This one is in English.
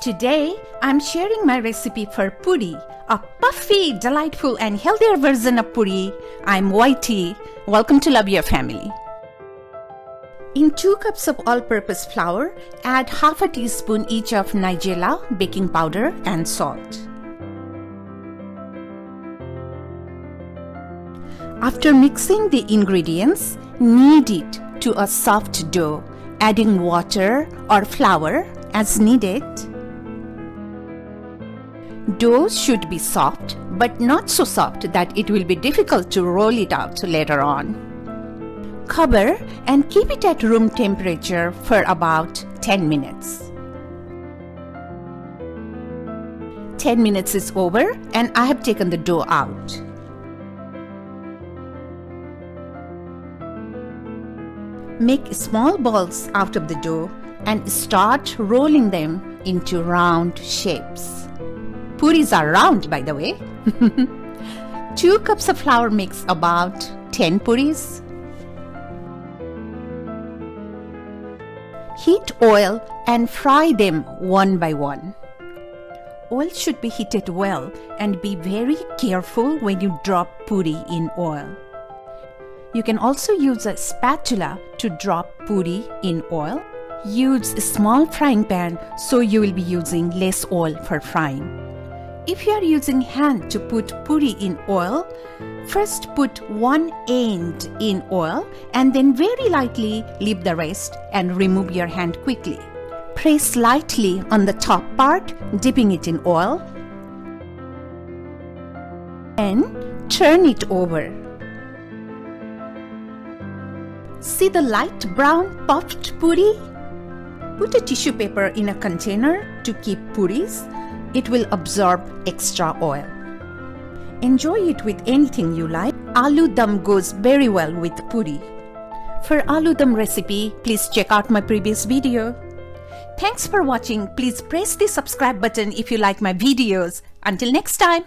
Today, I'm sharing my recipe for puri, a puffy, delightful and healthier version of puri. I'm Whitey. Welcome to Love Your Family. In 2 cups of all-purpose flour, add half a teaspoon each of Nigella, baking powder and salt. After mixing the ingredients, knead it to a soft dough, adding water or flour as needed. Dough should be soft, but not so soft that it will be difficult to roll it out later on. Cover and keep it at room temperature for about 10 minutes. 10 minutes is over and I have taken the dough out. Make small balls out of the dough and start rolling them into round shapes. Puris are round, by the way. 2 cups of flour makes about 10 puris. Heat oil and fry them one by one. Oil should be heated well and be very careful when you drop puri in oil. You can also use a spatula to drop puri in oil. Use a small frying pan so you will be using less oil for frying. If you are using hand to put puri in oil, first put one end in oil and then very lightly leave the rest and remove your hand quickly. Press lightly on the top part, dipping it in oil, and turn it over. See the light brown puffed puri? Put a tissue paper in a container to keep puris. It will absorb extra oil. Enjoy it with anything you like. Aloo Dum goes very well with puri. For Aloo Dum recipe, please check out my previous video. Thanks for watching. Please press the subscribe button if you like my videos. Until next time.